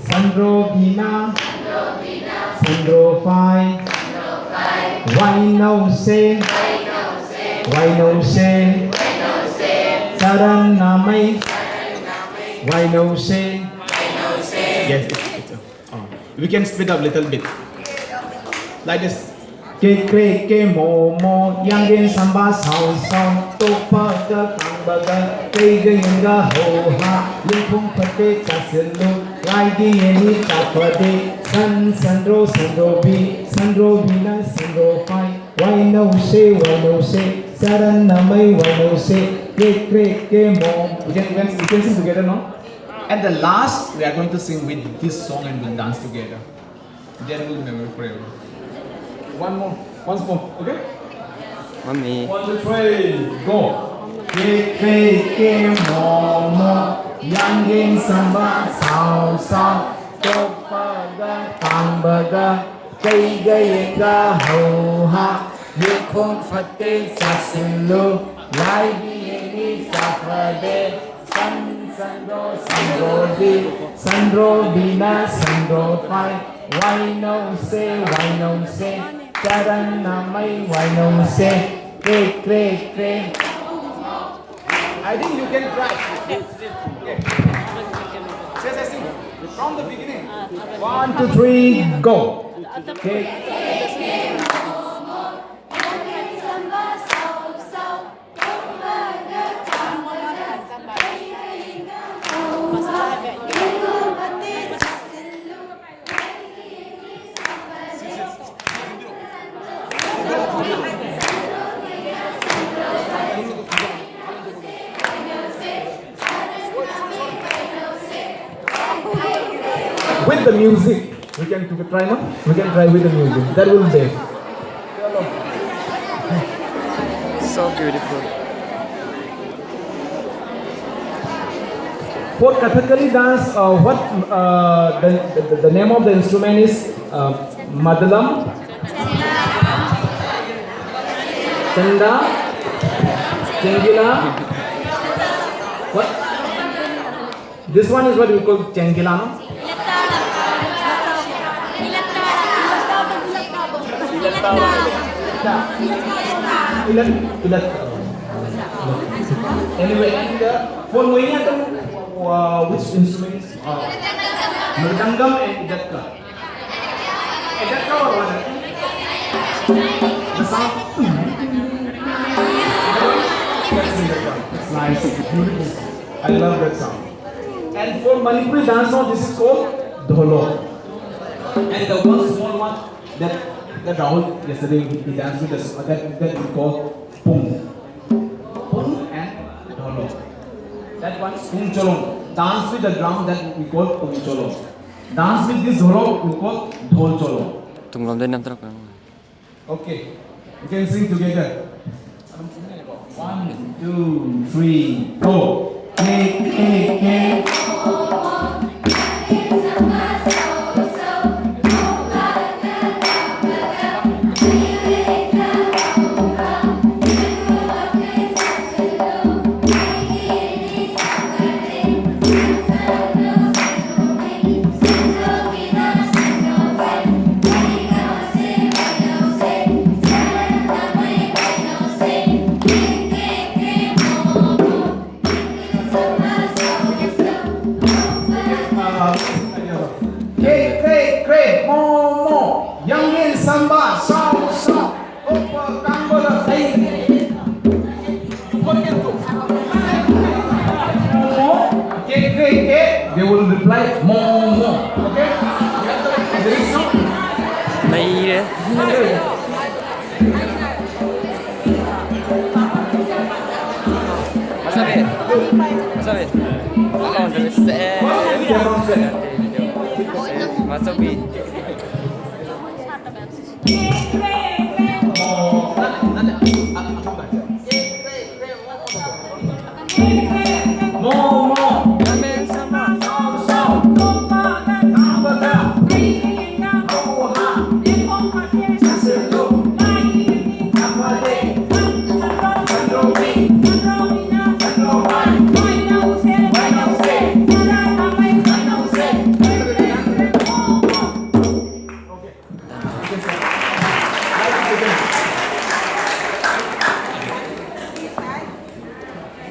Sandrovina, Sandrovai, Vainose, Vainose, Saranamai, Vainose. Yes, we can speed up a little bit. Like this. Ke kre ke mo mo yang gen samba sao sao to pa ga kang ba ga ke ga yang ga ho ha lim phung phate cha silu lai gi ye ni ta phate san ro bi na san ro pai wai no se saran na mai wai no se ke kre ke mo we can sing together, no? At the last we are going to sing with this song and we'll dance together. Then we'll remember forever. Once more, okay? Mommy. 1, 2, 3, go. Ke mo, yang gen samba sao sao, to pa ga tang ba ga, cây gây ga hầu ha, liệt khôn phật tê sa silu, lai di sa phật đê, san ro bi na san ro pai, wai no se. Charan namai vaino se kre. I think you can try. Okay. Say sing. From the beginning. 1, 2, 3, go. Okay. With the music, we can try now. We can try with the music. That will be So beautiful. for Kathakali dance. The name of the instrument is Madalam, Chanda, Chengila. What? This one is what we call Chengila, no? Anyway, and for Mohiniyattam, which instruments? Mridangam and Idatka. Idatka or what? The sound. That's Idatka. It's nice. It's beautiful. I love that sound. And for Manipuri dance now, this is called Dholo. And the one small one that Rahul yesterday he danced with us, that we call Pung. Pung and Dholo. That one is Pung Cholong. Dance with the drum that we call Pung Cholong. Dance with this Dholo we call Dhol Cholong. Tunggu lama dia nak Okay, we can sing together. 1, 2, 3, go. Ke. Kre, mo, yang gen samba, sao, opa, kambola, ke, they will reply, mo, okay? There is no? May dia. Masabit. Oh, dari set. Masuk bi. Mo. Yang sama.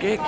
Ke.